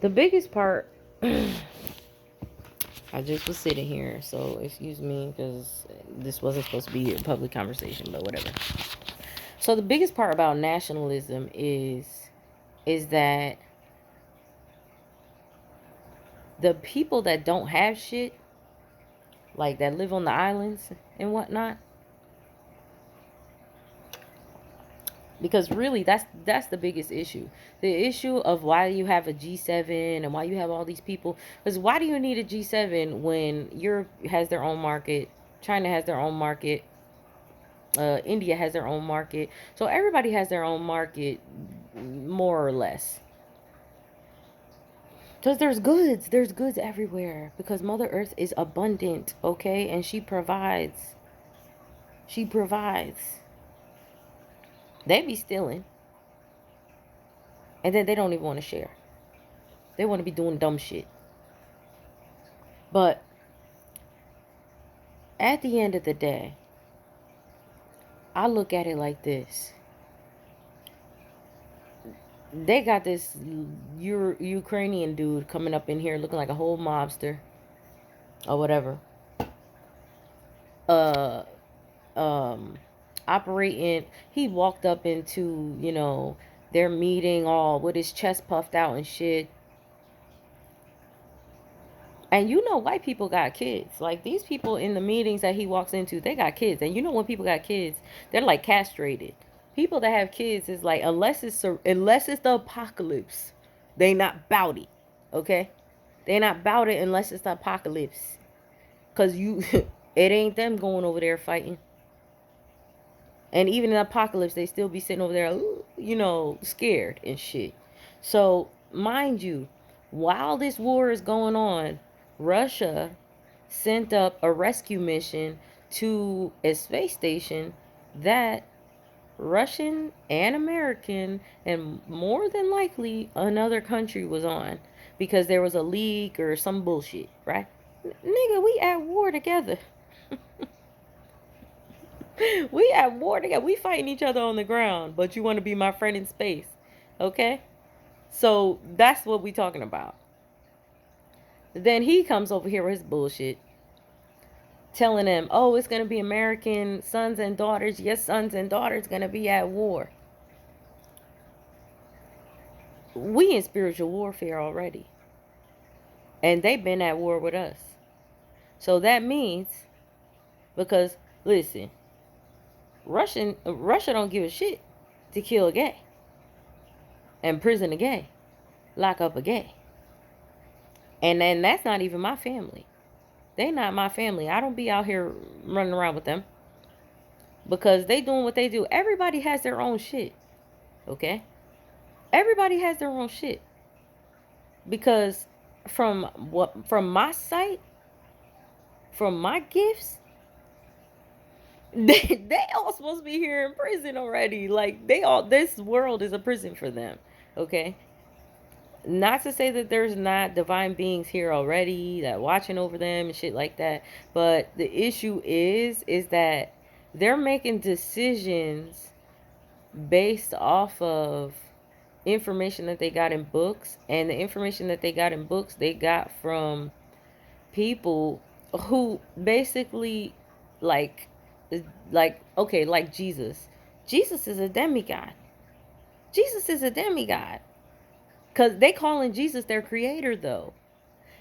The biggest part, I just was sitting here, so excuse me because this wasn't supposed to be a public conversation, but whatever. So the biggest part about nationalism is that the people that don't have shit, like that live on the islands and whatnot, because really that's the biggest issue. The issue of why you have a G7 and why you have all these people, because why do you need a G7 when Europe has their own market, China has their own market, India has their own market, so everybody has their own market, more or less. Because there's goods everywhere, because Mother Earth is abundant, okay, and she provides. They be stealing, and then they don't even want to share. They want to be doing dumb shit. But at the end of the day, I look at it like this. They got this Ukrainian dude coming up in here looking like a whole mobster or whatever. Uh, Operating. He walked up into, their meeting all with his chest puffed out and shit. And white people got kids. Like these people in the meetings that he walks into, they got kids. And when people got kids, they're like castrated. People that have kids is like, unless it's the apocalypse, they not bout it. Okay? They not bout it unless it's the apocalypse. Cause it ain't them going over there fighting. And even in the apocalypse, they still be sitting over there, scared and shit. So, mind you, while this war is going on, Russia sent up a rescue mission to a space station that Russian and American and more than likely another country was on, because there was a leak or some bullshit, right? Nigga, we at war together. We at war together. We fighting each other on the ground, but you want to be my friend in space. Okay? So that's what we talking about. Then he comes over here with his bullshit, telling them, oh, it's going to be American sons and daughters. Yes, sons and daughters going to be at war. We in spiritual warfare already. And they've been at war with us. So that means, because, listen, Russia don't give a shit to kill a gay, and prison a gay, lock up a gay. And then that's not even my family. They not my family. I don't be out here running around with them, because they doing what they do. Everybody has their own shit. Okay? Everybody has their own shit. Because from my sight, from my gifts, they all supposed to be here in prison already. Like this world is a prison for them. Okay? Not to say that there's not divine beings here already that watching over them and shit like that, but the issue is that they're making decisions based off of information that they got in books, and the information that they got in books they got from people who basically, like okay, like Jesus is a demigod. Jesus is a demigod. Because they calling Jesus their creator, though.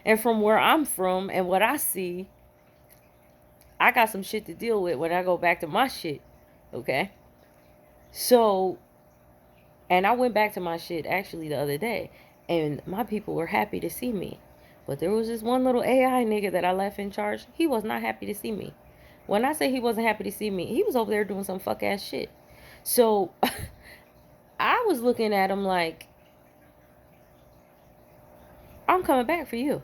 And from where I'm from and what I see, I got some shit to deal with when I go back to my shit. Okay? So, and I went back to my shit actually the other day. And my people were happy to see me. But there was this one little AI nigga that I left in charge. He was not happy to see me. When I say he wasn't happy to see me, he was over there doing some fuck ass shit. So, I was looking at him like, I'm coming back for you.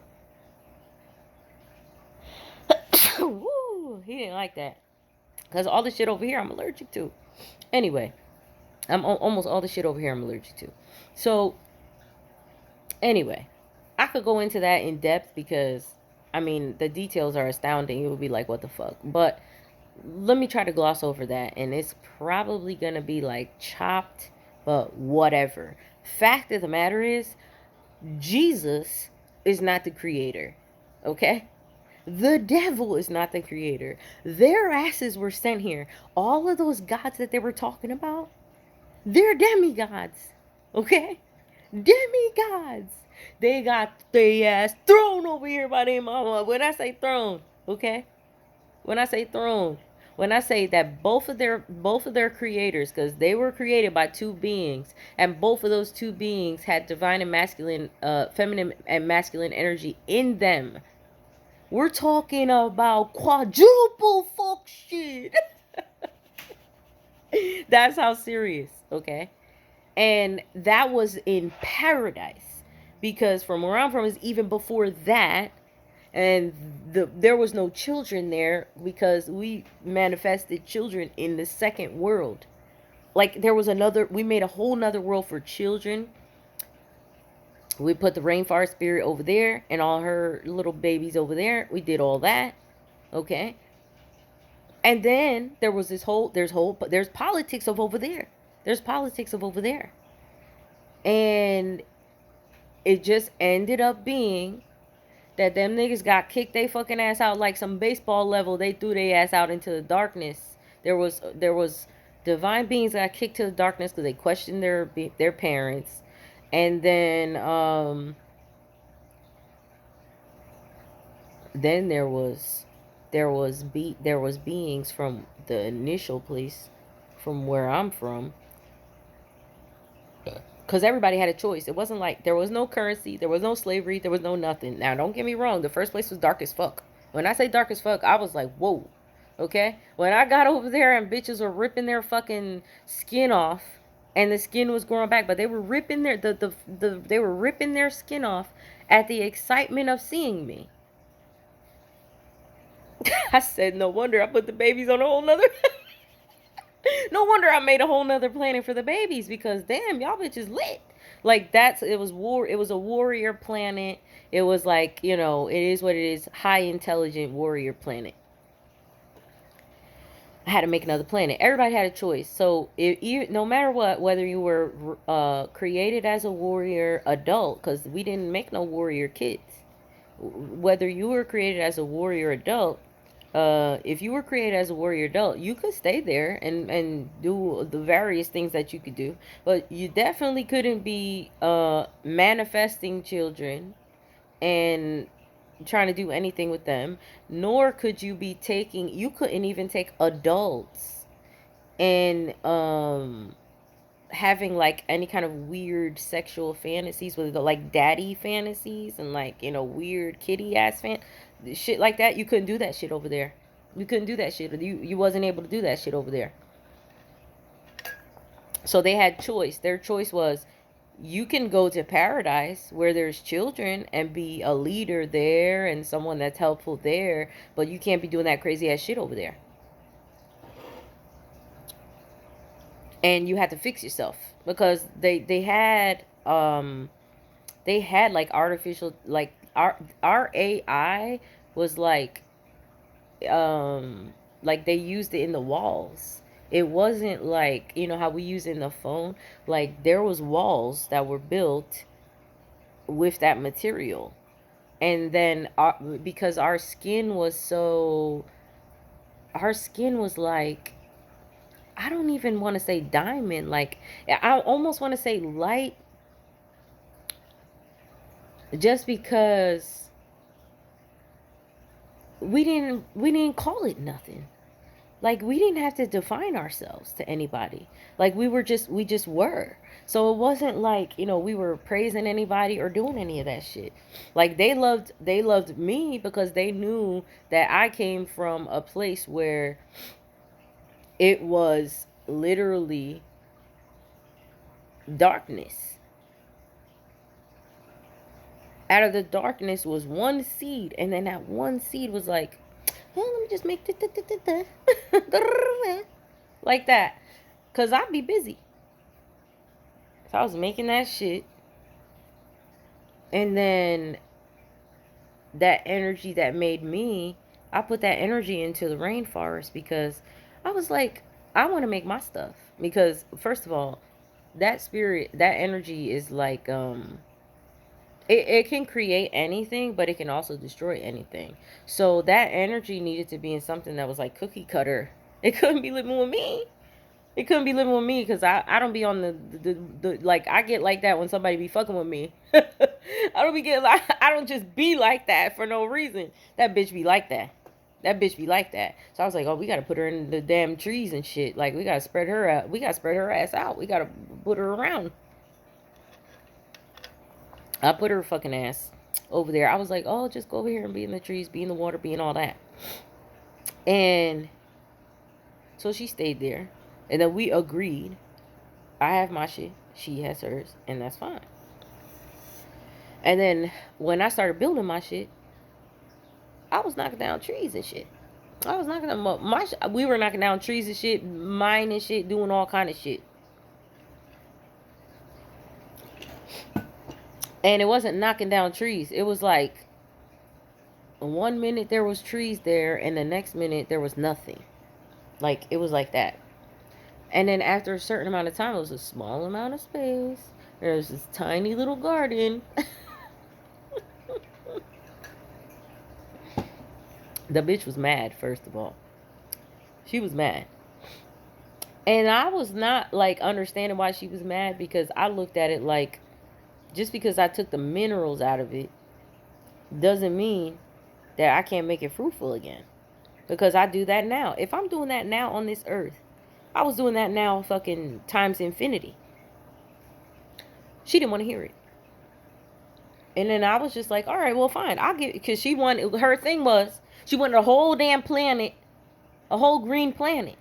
Woo, he didn't like that. Because all the shit over here I'm allergic to. Anyway, almost all the shit over here I'm allergic to. So, anyway, I could go into that in depth because, the details are astounding. It would be like, what the fuck? But let me try to gloss over that. And it's probably going to be like chopped, but whatever. Fact of the matter is, Jesus is not the creator. Okay? The devil is not the creator. Their asses were sent here. All of those gods that they were talking about, they're demigods. Okay? Demigods. They got their ass thrown over here by their mama. When I say thrown, okay? When I say throne, when I say that both of their creators, because they were created by two beings, and both of those two beings had divine and masculine, feminine and masculine energy in them. We're talking about quadruple fuck shit. That's how serious, okay? And that was in paradise, because from where I'm from is even before that, and there was no children there because we manifested children in the second world. Like there was another, we made a whole nother world for children. We put the rainforest spirit over there and all her little babies over there. We did all that, okay? And then there was there's politics of over there. There's politics of over there. And it just ended up being that them niggas got kicked they fucking ass out like some baseball level. They threw their ass out into the darkness. There was divine beings that got kicked to the darkness because they questioned their parents, and then there was beings from the initial place, from where I'm from, because everybody had a choice. It wasn't like there was no currency, there was no slavery, there was no nothing. Now, don't get me wrong, the first place was dark as fuck. When I say dark as fuck, I was like, whoa, okay? When I got over there and bitches were ripping their fucking skin off, and the skin was growing back, but they were ripping they were ripping their skin off at the excitement of seeing me. I said, no wonder I put the babies on a whole nother. No wonder I made a whole nother planet for the babies, because damn, y'all bitches lit. Like it was a warrior planet. It was like, it is what it is, high intelligent warrior planet. I had to make another planet. Everybody had a choice. So no matter what, whether you were created as a warrior adult, because we didn't make no warrior kids, whether you were created as a warrior adult, if you were created as a warrior adult, you could stay there and do the various things that you could do, but you definitely couldn't be manifesting children and trying to do anything with them, nor could you couldn't even take adults and having like any kind of weird sexual fantasies with like daddy fantasies and like weird kitty ass shit like that. You couldn't do that shit over there. You couldn't do that shit. You wasn't able to do that shit over there. So they had choice. Their choice was, you can go to paradise where there's children and be a leader there and someone that's helpful there, but you can't be doing that crazy ass shit over there. And you had to fix yourself, because they had like artificial, like our AI was like they used it in the walls. It wasn't like how we use it in the phone. Like there was walls that were built with that material. And then because our skin was like, I don't even want to say diamond, like I almost want to say light, just because we didn't call it nothing. Like we didn't have to define ourselves to anybody. Like we just were. So it wasn't like, we were praising anybody or doing any of that shit. Like they loved me because they knew that I came from a place where it was literally darkness. Out of the darkness was one seed, and then that one seed was like, oh, let me just make like that, because I'd be busy. So I was making that shit, and then that energy that made me, I put that energy into the rainforest, because I was like, I want to make my stuff. Because first of all, that spirit, that energy is like It can create anything, but it can also destroy anything. So that energy needed to be in something that was like cookie cutter. It couldn't be living with me. It couldn't be living with me because I don't be on the like, I get like that when somebody be fucking with me. I don't be getting like, I don't just be like that for no reason. That bitch be like that. That bitch be like that. So I was like, oh, we gotta put her in the damn trees and shit. Like, we gotta spread her out. We gotta spread her ass out. We gotta put her around. I put her fucking ass over there. I was like, oh, just go over here and be in the trees, be in the water, be in all that. And so she stayed there. And then we agreed. I have my shit. She has hers. And that's fine. And then when I started building my shit, I was knocking down trees and shit. I was knocking down we were knocking down trees and shit, mining shit, doing all kind of shit. And it wasn't knocking down trees. It was like 1 minute there was trees there, and the next minute there was nothing. Like, it was like that. And then after a certain amount of time, it was a small amount of space. There was this tiny little garden. The bitch was mad, first of all. She was mad. And I was not, like, understanding why she was mad, because I looked at it like, just because I took the minerals out of it doesn't mean that I can't make it fruitful again. Because I do that now. If I'm doing that now on this earth, I was doing that now fucking times infinity. She didn't want to hear it. And then I was just like, all right, well, fine. I'll give it. Because she wanted, her thing was, she wanted a whole damn planet, a whole green planet.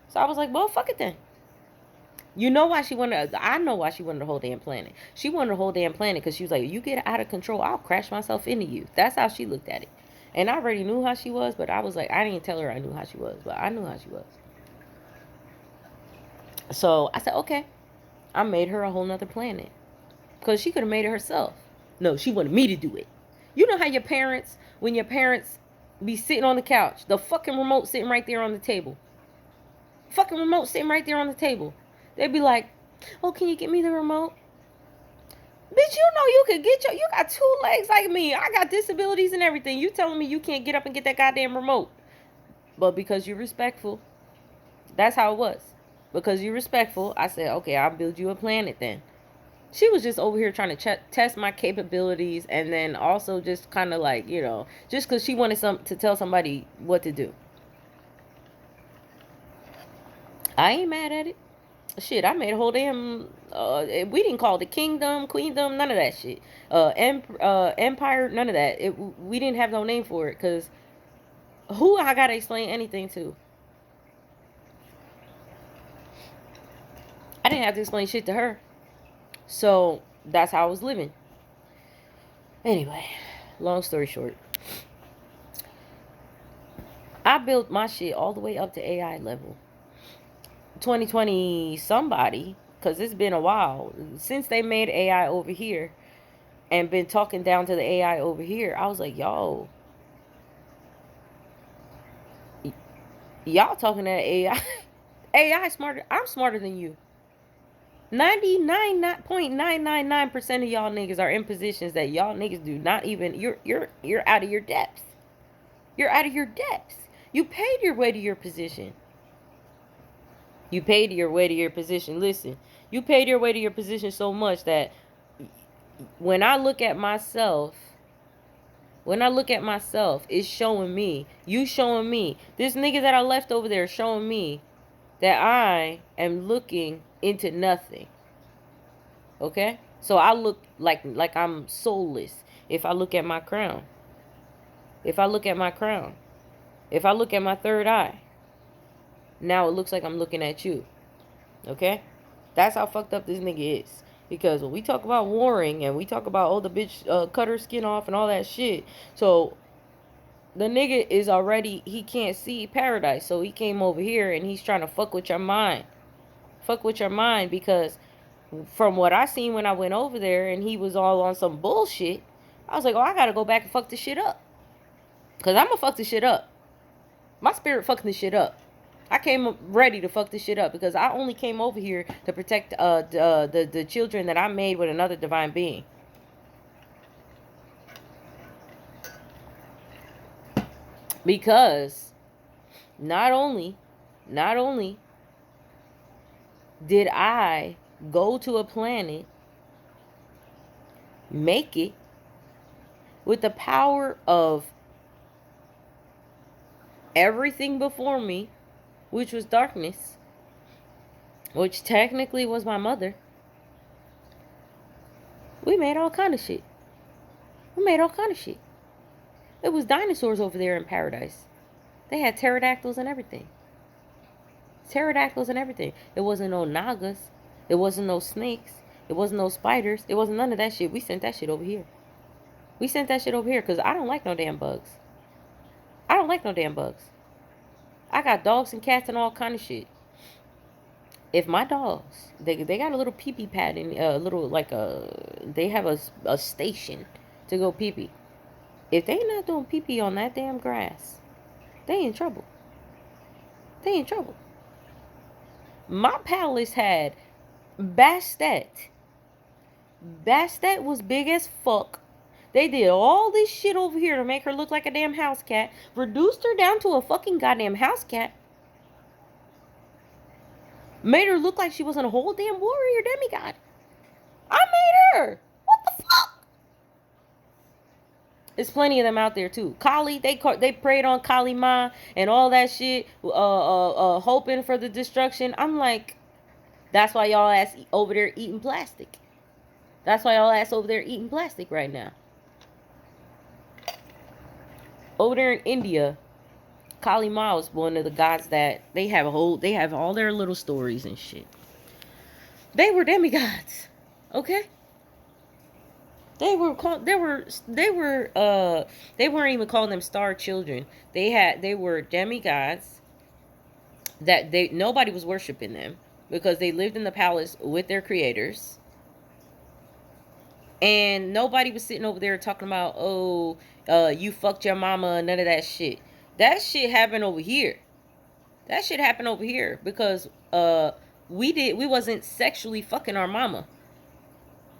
So I was like, well, fuck it then. You know why she wanted, I know why she wanted a whole damn planet. She wanted a whole damn planet because she was like, you get out of control, I'll crash myself into you. That's how she looked at it. And I already knew how she was, but I was like, I didn't tell her I knew how she was, but I knew how she was. So I said, okay. I made her a whole nother planet. Because she could have made it herself. No, she wanted me to do it. You know how your parents, when your parents be sitting on the couch, the fucking remote sitting right there on the table. Fucking remote sitting right there on the table. They'd be like, oh, can you get me the remote? Bitch, you know you could get you got 2 legs like me. I got disabilities and everything. You telling me you can't get up and get that goddamn remote. But because you're respectful, that's how it was. Because you're respectful, I said, okay, I'll build you a planet then. She was just over here trying to test my capabilities, and then also just kind of like, you know, just because she wanted to tell somebody what to do. I ain't mad at it. Shit, I made a whole damn, we didn't call it kingdom, queendom, none of that shit. Empire, none of that. We didn't have no name for it, because who I gotta explain anything to? I didn't have to explain shit to her. So, that's how I was living. Anyway, long story short. I built my shit all the way up to AI level. 2020 somebody, because it's been a while since they made AI over here and been talking down to the AI over here. I was like, yo, y'all talking to AI. AI smarter. I'm smarter than you. 99.999% of y'all niggas are in positions that y'all niggas do not even, you're out of your depth. You're out of your depth. You paid your way to your position. You paid your way to your position. Listen, you paid your way to your position so much that when I look at myself, it's showing me, you showing me, this nigga that I left over there showing me that I am looking into nothing. Okay? So I look like I'm soulless if I look at my crown. If I look at my crown. If I look at my third eye. Now it looks like I'm looking at you. Okay? That's how fucked up this nigga is. Because when we talk about warring and we talk about, oh, the bitch cut her skin off and all that shit. So the nigga is already, he can't see paradise. So he came over here and he's trying to fuck with your mind. Fuck with your mind, because from what I seen when I went over there and he was all on some bullshit, I was like, oh, I gotta go back and fuck this shit up. Because I'm gonna fuck this shit up. My spirit fucking this shit up. I came ready to fuck this shit up because I only came over here to protect the children that I made with another divine being. Because not only, not only did I go to a planet, make it with the power of everything before me, which was darkness, which technically was my mother. We made all kind of shit. We made all kind of shit. It was dinosaurs over there in paradise. They had pterodactyls and everything. Pterodactyls and everything. It wasn't no nagas. It wasn't no snakes. It wasn't no spiders. It wasn't none of that shit. We sent that shit over here. We sent that shit over here because I don't like no damn bugs. I don't like no damn bugs. I got dogs and cats and all kind of shit. If my dogs, they got a little pee-pee pad in a little like they have a station to go pee-pee. If they not doing pee-pee on that damn grass, they in trouble. They in trouble. My palace had Bastet. Bastet was big as fuck. They did all this shit over here to make her look like a damn house cat. Reduced her down to a fucking goddamn house cat. Made her look like she wasn't a whole damn warrior demigod. I made her. What the fuck? There's plenty of them out there too. Kali, they prayed on Kali Ma and all that shit, hoping for the destruction. I'm like, that's why y'all ass over there eating plastic. That's why y'all ass over there eating plastic right now. Over there in India, Kali Ma was one of the gods that they have all their little stories and shit. They were demigods, okay? They weren't even calling them star children. They were demigods that nobody was worshiping them because they lived in the palace with their creators. And nobody was sitting over there talking about, oh, you fucked your mama, none of that shit. That shit happened over here. That shit happened over here because we wasn't sexually fucking our mama.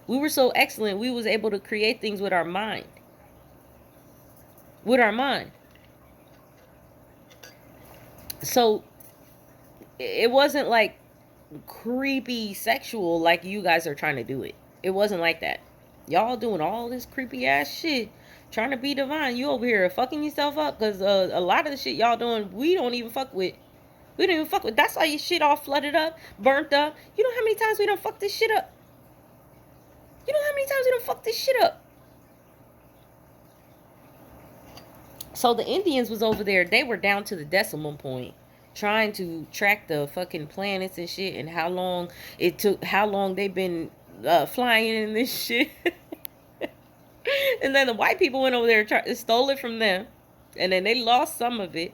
We were so excellent, we was able to create things with our mind. With our mind. So it wasn't like creepy sexual like you guys are trying to do it. It wasn't like that. Y'all doing all this creepy ass shit, trying to be divine. You over here fucking yourself up because a lot of the shit y'all doing, we don't even fuck with. We don't even fuck with. That's why your shit all flooded up, burnt up. You know how many times we done fucked this shit up? You know how many times we done fucked this shit up? So the Indians was over there. They were down to the decimal point, trying to track the fucking planets and shit, and how long it took, how long they've been flying in this shit. And then the white people went over there, stole it from them, and then they lost some of it.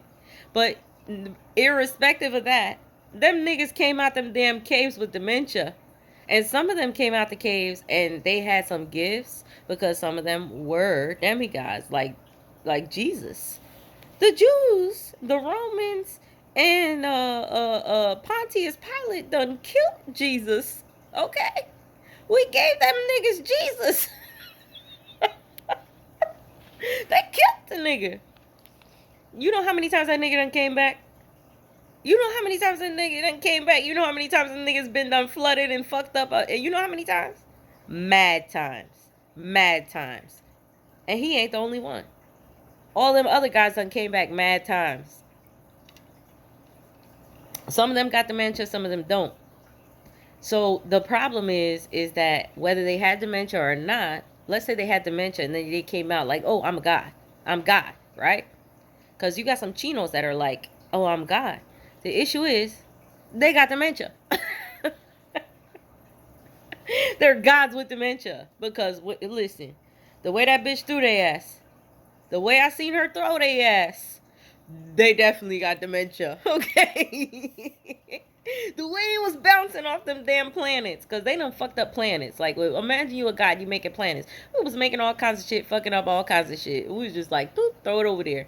But irrespective of that, them niggas came out them damn caves with dementia. And some of them came out the caves and they had some gifts because some of them were demigods, like Jesus. The Jews, the Romans, and Pontius Pilate done killed Jesus. Okay? We gave them niggas Jesus. They killed the nigga. You know how many times that nigga done came back? You know how many times that nigga done came back? You know how many times the nigga's been done flooded and fucked up? You know how many times? Mad times. Mad times. And he ain't the only one. All them other guys done came back mad times. Some of them got dementia, some of them don't. So the problem is that whether they had dementia or not, let's say they had dementia and then they came out like, oh, I'm a God. I'm God, right? Because you got some chinos that are like, oh, I'm God. The issue is, they got dementia. They're gods with dementia. Because, listen, the way that bitch threw their ass, the way I seen her throw their ass, they definitely got dementia. Okay? The way it was bouncing off them damn planets. Because they done fucked up planets. Like, imagine you a god, you making planets. We was making all kinds of shit, fucking up all kinds of shit. We was just like, throw it over there.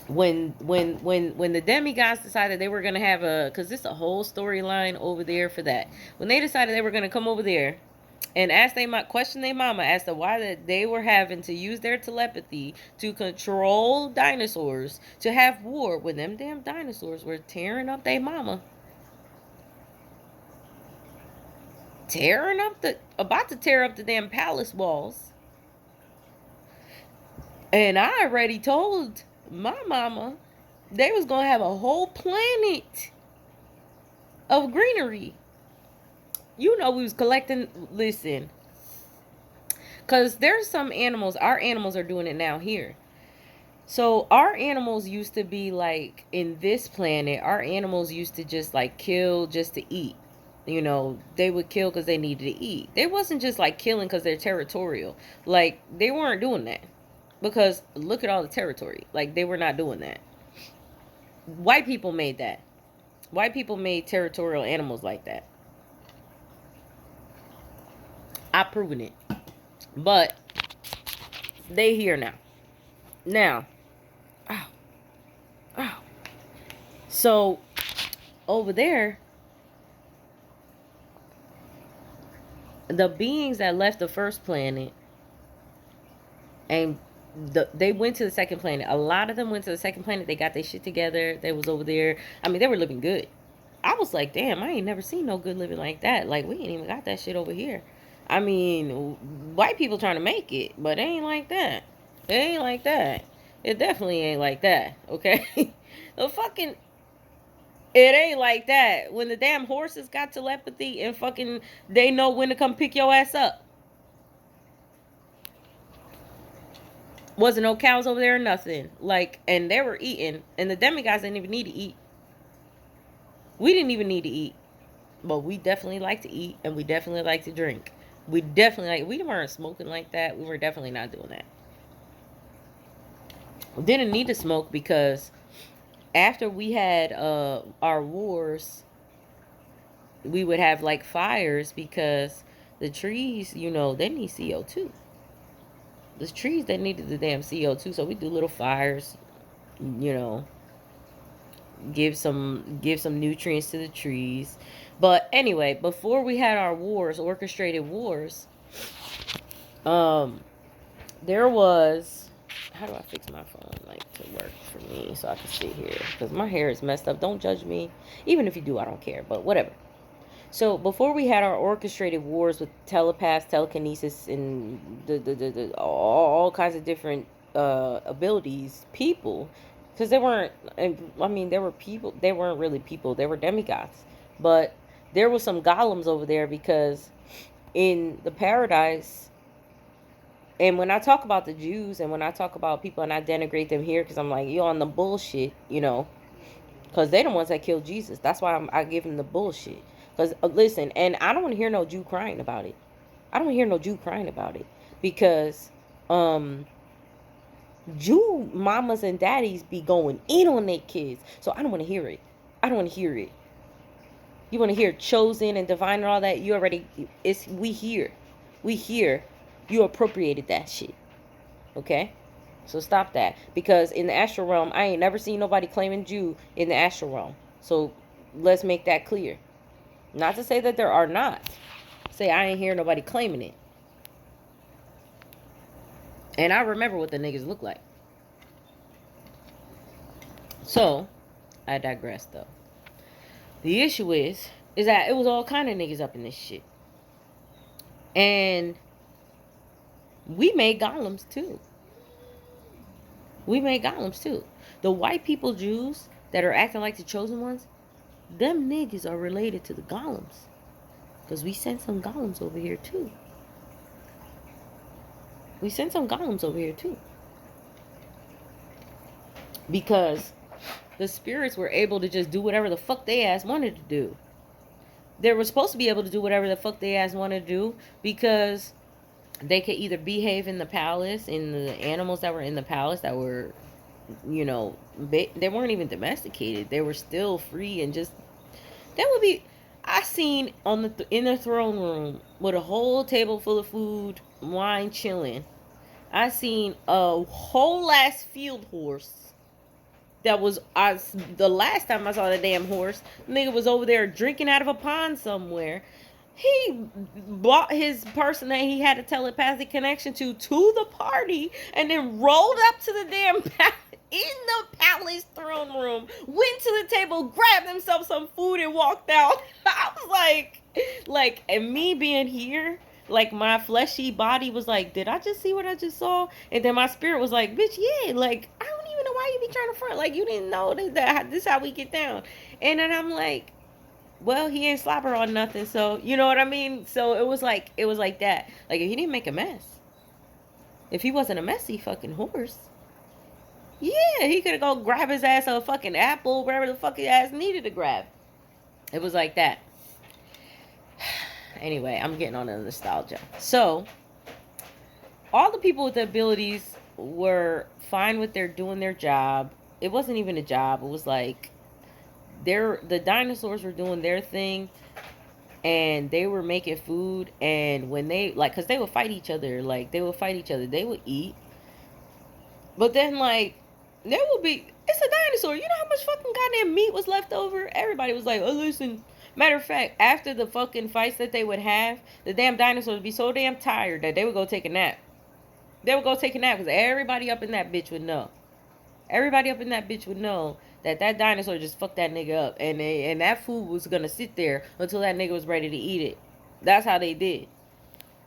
When the demigods decided they were gonna have because there's a whole storyline over there for that. When they decided they were gonna come over there and asked they question their mama as to why that they were having to use their telepathy to control dinosaurs to have war when them damn dinosaurs were tearing up their mama, about to tear up the damn palace walls. And I already told my mama they was gonna have a whole planet of greenery. You know, we was collecting. Listen, because there's some animals, our animals are doing it now here. So our animals used to be like, in this planet, our animals used to just like kill just to eat. You know, they would kill because they needed to eat. They wasn't just like killing because they're territorial. Like, they weren't doing that. Because look at all the territory. Like, they were not doing that. White people made that. White people made territorial animals like that. I've proven it. But they here now. Now, ow, ow. So over there, the beings that left the first planet and they went to the second planet. A lot of them went to the second planet. They got their shit together. They was over there. I mean, they were living good. I was like, damn, I ain't never seen no good living like that. Like, we ain't even got that shit over here. I mean, white people trying to make it, but it ain't like that. It ain't like that. It definitely ain't like that, okay? The fucking... It ain't like that. When the damn horses got telepathy and fucking... They know when to come pick your ass up. Wasn't no cows over there or nothing. Like, and they were eating. And the demigods didn't even need to eat. We didn't even need to eat. But we definitely like to eat. And we definitely like to drink. We definitely like... We weren't smoking like that. We were definitely not doing that. We didn't need to smoke because... After we had our wars... We would have like fires because... The trees, you know, they need CO2. The trees, they needed the damn CO2, so we do little fires, you know, give some nutrients to the trees. But anyway, before we had our wars, orchestrated wars, there was... How do I fix my phone like to work for me so I can sit here? Because my hair is messed up. Don't judge me. Even if you do, I don't care. But whatever. So before we had our orchestrated wars with telepaths, telekinesis, and all kinds of different abilities, people, because they weren't. I mean, there were people. They weren't really people. They were demigods. But there were some golems over there because in the paradise. And when I talk about the Jews and when I talk about people and I denigrate them here because I'm like, you're on the bullshit, you know, because they're the ones that killed Jesus. That's why I give them the bullshit. Because, listen, and I don't want to hear no Jew crying about it. I don't hear no Jew crying about it. Because Jew mamas and daddies be going in on their kids. So I don't want to hear it. I don't want to hear it. You want to hear chosen and divine and all that? You already, we here. We here. You appropriated that shit. Okay? So stop that. Because in the astral realm, I ain't never seen nobody claiming Jew in the astral realm. So let's make that clear. Not to say that there are not. Say I ain't hear nobody claiming it. And I remember what the niggas look like. So, I digress though. The issue is that it was all kind of niggas up in this shit. And we made golems too. We made golems too. The white people Jews that are acting like the chosen ones, them niggas are related to the golems. Because we sent some golems over here too. We sent some golems over here too. Because the spirits were able to just do whatever the fuck they ass wanted to do. They were supposed to be able to do whatever the fuck they ass wanted to do because they could either behave in the palace, in the animals that were in the palace that were, you know, they weren't even domesticated. They were still free and just, that would be, I seen in the throne room with a whole table full of food, wine, chilling. I seen a whole ass field horse that was, the last time I saw the damn horse, nigga was over there drinking out of a pond somewhere. He brought his person that he had a telepathic connection to the party, and then rolled up to the damn in the palace throne room, went to the table, grabbed himself some food, and walked out. I was and me being here, like my fleshy body was like, did I just see what I just saw? And then my spirit was like, bitch, yeah, like I don't even know why you be trying to front, like you didn't know that this is how we get down. And then I'm like, well, he ain't slap her on nothing, so you know what I mean. So it was like that. Like if he didn't make a mess, if he wasn't a messy fucking horse, yeah, he could have go grab his ass a fucking apple, wherever the fuck his ass needed to grab. It was like that. Anyway, I'm getting on the nostalgia. So all the people with the abilities were fine with their doing their job. It wasn't even a job. It was like the dinosaurs were doing their thing, and they were making food. And when they because they would fight each other, they would eat, but then there would be, it's a dinosaur, you know how much fucking goddamn meat was left over? Everybody was like, oh listen, matter of fact, after the fucking fights that they would have, the damn dinosaurs would be so damn tired that they would go take a nap. They would go take a nap because everybody up in that bitch would know. Everybody up in that bitch would know that dinosaur just fucked that nigga up, and that food was gonna sit there until that nigga was ready to eat it. That's how they did.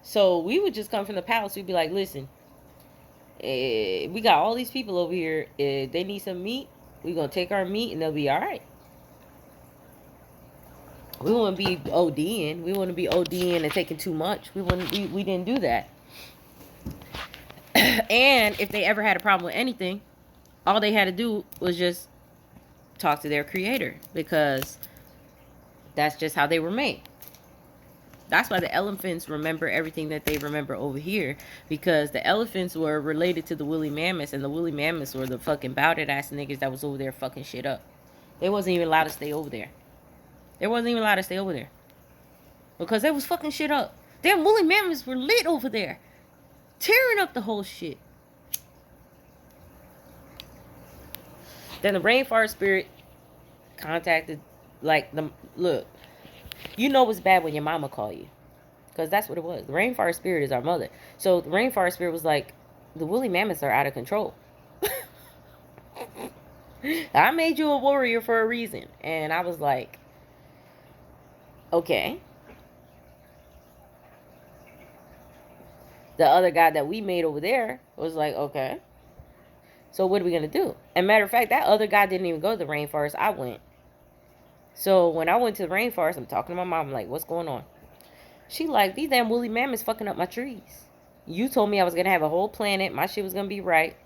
So we would just come from the palace. We'd be like, listen, we got all these people over here. They need some meat. We gonna take our meat, and they'll be all right. We wouldn't be ODing. We wouldn't be ODing and taking too much. We wouldn't. We didn't do that. And if they ever had a problem with anything, all they had to do was just talk to their creator, because that's just how they were made. That's why the elephants remember everything that they remember over here, because the elephants were related to the woolly mammoths, and the woolly mammoths were the fucking bowed ass niggas that was over there fucking shit up. They wasn't even allowed to stay over there. They wasn't even allowed to stay over there because they was fucking shit up. Damn woolly mammoths were lit over there, tearing up the whole shit. Then the rainforest spirit contacted, look, you know it's bad when your mama call you, because that's what it was. The rainforest spirit is our mother. So the rainforest spirit was like, the woolly mammoths are out of control. I made you a warrior for a reason. And I was like, okay. The other guy that we made over there was like, okay, so what are we going to do? And matter of fact, that other guy didn't even go to the rainforest. I went. So when I went to the rainforest, I'm talking to my mom. I'm like, what's going on? She like, these damn woolly mammoths fucking up my trees. You told me I was going to have a whole planet. My shit was going to be right.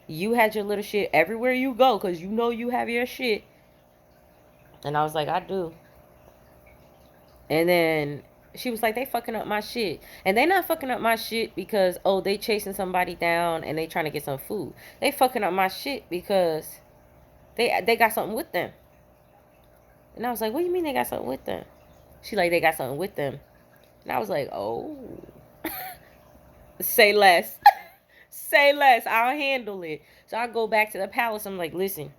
You had your little shit everywhere you go, because you know you have your shit. And I was like, I do. And then she was like, they fucking up my shit. And they not fucking up my shit because, oh, they chasing somebody down and they trying to get some food. They fucking up my shit because they got something with them. And I was like, what do you mean they got something with them? She like, they got something with them. And I was like, oh. Say less. Say less. I'll handle it. So I go back to the palace. I'm like, listen,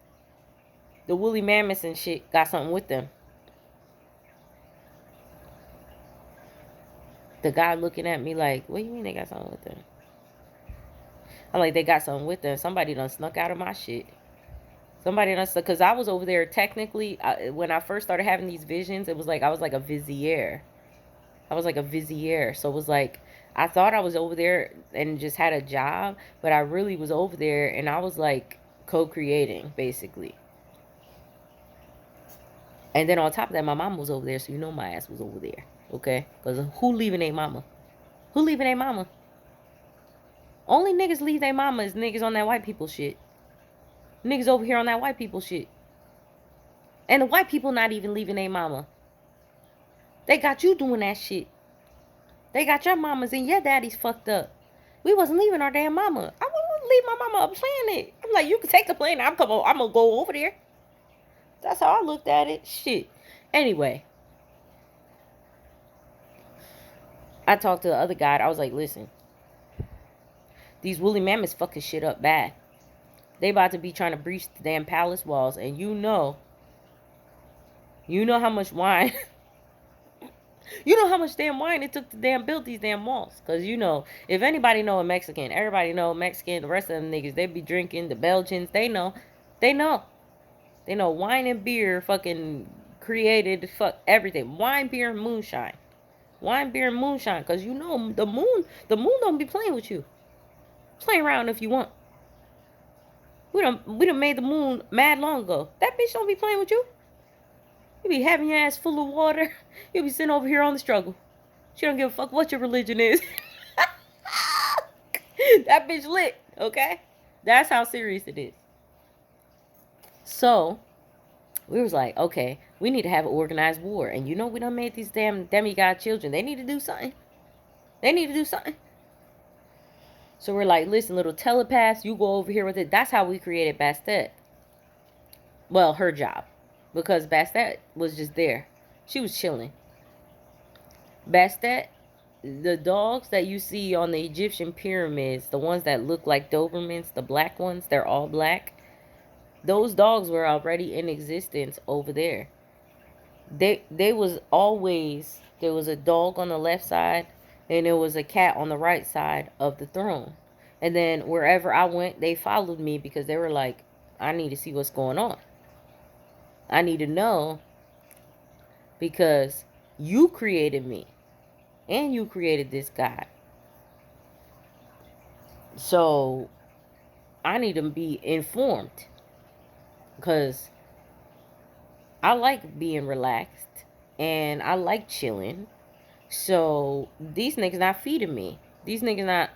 the woolly mammoths and shit got something with them. The guy looking at me like, what do you mean they got something with them? I'm like, they got something with them. Somebody done snuck out of my shit. Somebody done snuck, because I was over there technically, when I first started having these visions, it was like I was like a vizier. I was like a vizier. So it was like, I thought I was over there and just had a job, but I really was over there and I was like co-creating, basically. And then on top of that, my mom was over there, so you know my ass was over there. Okay? Because who leaving their mama? Who leaving their mama? Only niggas leave their mama is niggas on that white people shit. Niggas over here on that white people shit. And the white people not even leaving their mama. They got you doing that shit. They got your mamas and your daddies fucked up. We wasn't leaving our damn mama. I wouldn't leave my mama a planet. I'm like, you can take the planet. I'm gonna go over there. That's how I looked at it. Shit. Anyway. I talked to the other guy. I was like, listen. These woolly mammoths fucking shit up bad. They about to be trying to breach the damn palace walls. And you know how much wine You know how much damn wine it took to damn build these damn walls? Cause you know, if anybody know a Mexican, everybody know a Mexican. The rest of them niggas, they be drinking. The Belgians, they know, they know, they know. Wine and beer, fucking created fuck everything. Wine, beer, and moonshine. Wine, beer, and moonshine. Cause you know the moon don't be playing with you. Play around if you want. We done made the moon mad long ago. That bitch don't be playing with you. You be having your ass full of water. You be sitting over here on the struggle. She don't give a fuck what your religion is. That bitch lit, okay? That's how serious it is. So, we was like, okay, we need to have an organized war. And you know we done made these damn demigod children. They need to do something. They need to do something. So we're like, listen, little telepaths, you go over here with it. That's how we created Bastet. Well, her job. Because Bastet was just there. She was chilling. Bastet, the dogs that you see on the Egyptian pyramids, the ones that look like Dobermans, the black ones, they're all black. Those dogs were already in existence over there. They was always, there was a dog on the left side and there was a cat on the right side of the throne. And then wherever I went, they followed me because they were like, I need to see what's going on. I need to know because you created me and you created this guy. So I need to be informed because I like being relaxed and I like chilling. So these niggas not feeding me. These niggas not,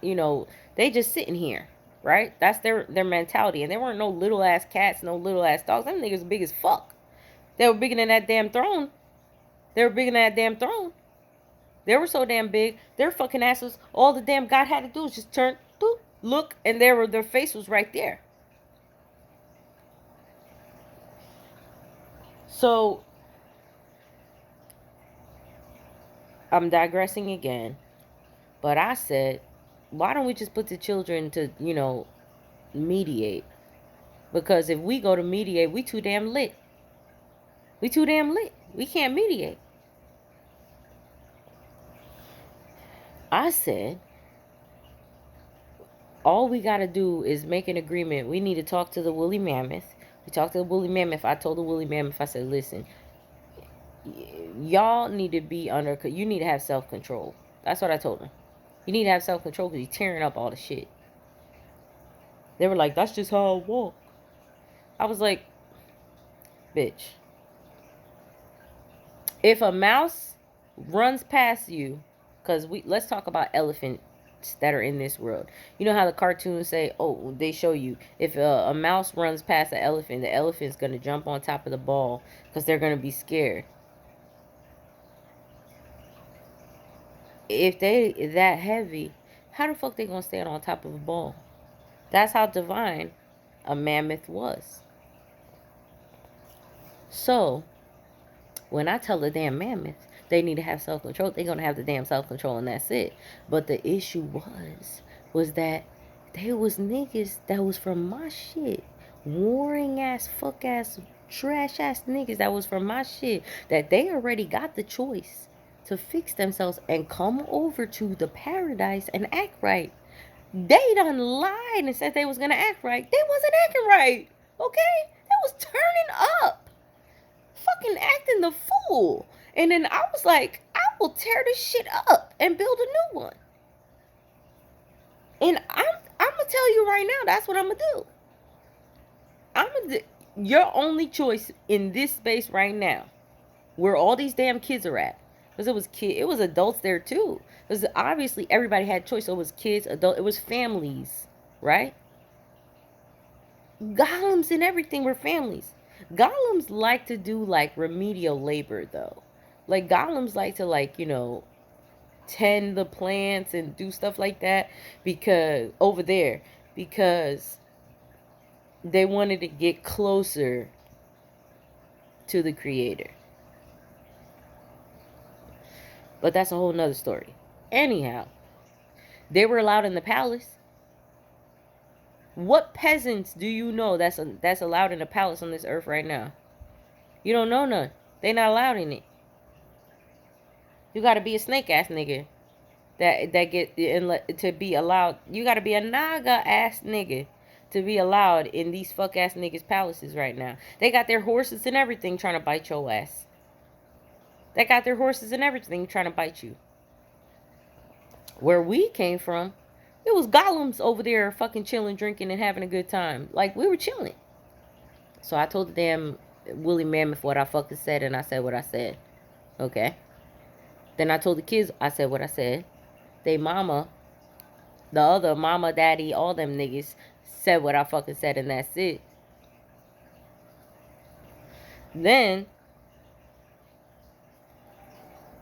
they just sitting here, right? That's their mentality. And there weren't no little ass cats, no little ass dogs. Them niggas big as fuck. They were bigger than that damn throne. They were bigger than that damn throne. They were so damn big. Their fucking asses, all the damn God had to do was just turn, doop, look, and their face was right there. So I'm digressing again. But I said, why don't we just put the children to, mediate? Because if we go to mediate, we too damn lit. We too damn lit. We can't mediate. I said, all we got to do is make an agreement. We need to talk to the woolly mammoth. We talked to the woolly mammoth. I told the woolly mammoth, I said, listen, y'all need to be under, you need to have self-control. That's what I told them. You need to have self-control because you're tearing up all the shit. They were like, that's just how I walk. I was like, bitch. If a mouse runs past you, because let's talk about elephants that are in this world. You know how the cartoons say, oh, they show you, if a mouse runs past the elephant's going to jump on top of the ball because they're going to be scared. If they that heavy, how the fuck they going to stand on top of a ball? That's how divine a mammoth was. So, when I tell the damn mammoth they need to have self-control, they're going to have the damn self-control and that's it. But the issue was that there was niggas that was from my shit. Warring ass, fuck ass, trash ass niggas that was from my shit. That they already got the choice to fix themselves and come over to the paradise and act right. They done lied and said they was going to act right. They wasn't acting right. Okay? They was turning up. Fucking acting the fool. And then I was like, I will tear this shit up and build a new one. And I'm gonna tell you right now, that's what I'm gonna do. Your only choice in this space right now, where all these damn kids are at, because it was adults there too. Because obviously everybody had choice. So it was kids, adults, it was families, right? Golems and everything were families. Golems like to do like remedial labor though. Like golems like to tend the plants and do stuff like that because they wanted to get closer to the creator. But that's a whole nother story. Anyhow, they were allowed in the palace. What peasants do you know that's allowed in a palace on this earth right now? You don't know none. They not allowed in it. You gotta be a snake ass nigga that get to be allowed. You gotta be a naga ass nigga to be allowed in these fuck ass niggas' palaces right now. They got their horses and everything trying to bite your ass. They got their horses and everything trying to bite you. Where we came from, it was golems over there fucking chilling, drinking, and having a good time. Like, we were chilling. So I told the damn woolly mammoth what I fucking said, and I said what I said. Okay. Then I told the kids I said what I said. They mama, the other mama, daddy, all them niggas said what I fucking said, and that's it. Then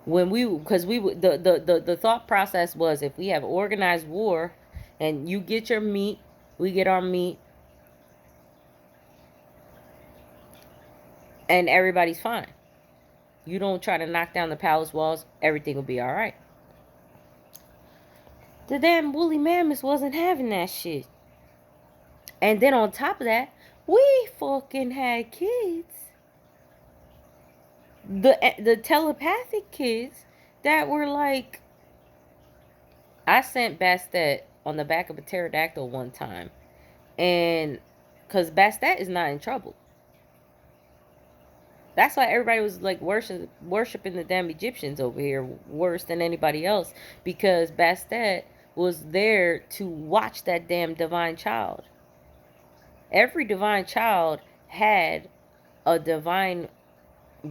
when because the thought process was, if we have organized war and you get your meat, we get our meat, and everybody's fine. You don't try to knock down the palace walls, everything will be all right. The damn woolly mammoths wasn't having that shit. And then on top of that, we fucking had kids. The telepathic kids that were like, I sent Bastet on the back of a pterodactyl one time, and because Bastet is not in trouble. That's why everybody was like worshiping the damn Egyptians over here worse than anybody else, because Bastet was there to watch that damn divine child. Every divine child had a divine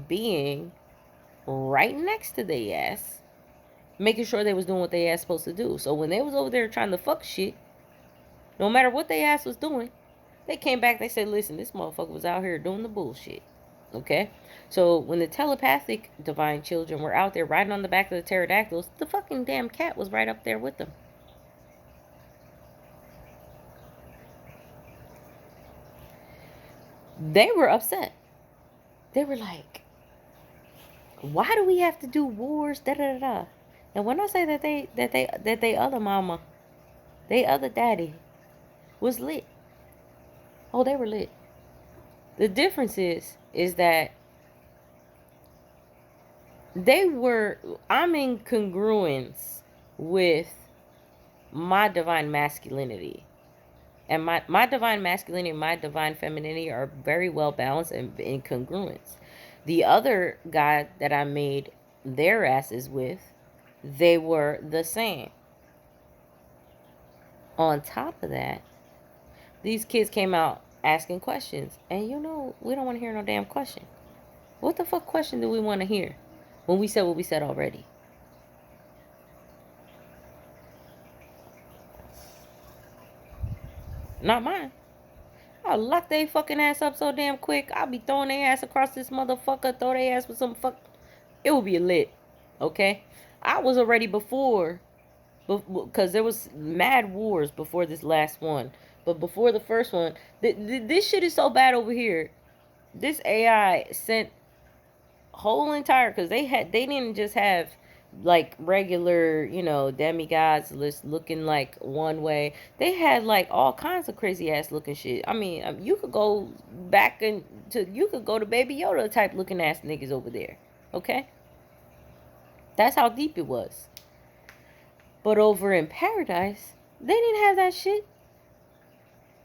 being right next to their ass, making sure they was doing what they ass supposed to do. So when they was over there trying to fuck shit, no matter what they ass was doing, they came back, they said, listen, this motherfucker was out here doing the bullshit. Okay? So when the telepathic divine children were out there riding on the back of the pterodactyls, the fucking damn cat was right up there with them. They were upset. They were like, why do we have to do wars? Da da da da. And when I say that they other mama, they other daddy was lit. Oh, they were lit. The difference is that I'm in congruence with my divine masculinity. And my divine masculinity and my divine femininity are very well balanced and in congruence. The other guy that I made their asses with, they were the same. On top of that, these kids came out asking questions. And you know, we don't want to hear no damn question. What the fuck question do we want to hear when we said what we said already? Not mine. I'll lock they fucking ass up so damn quick. I'll be throwing their ass across this motherfucker. Throw their ass with some fuck. It will be lit. Okay? I was already before. Because there was mad wars before this last one. But before the first one. This shit is so bad over here. This AI sent whole entire. Because they didn't just have like regular, you know, demigods looking like one way. They had like all kinds of crazy ass looking shit. I mean, you could go back you could go to Baby Yoda type looking ass niggas over there. Okay? That's how deep it was. But over in paradise, they didn't have that shit.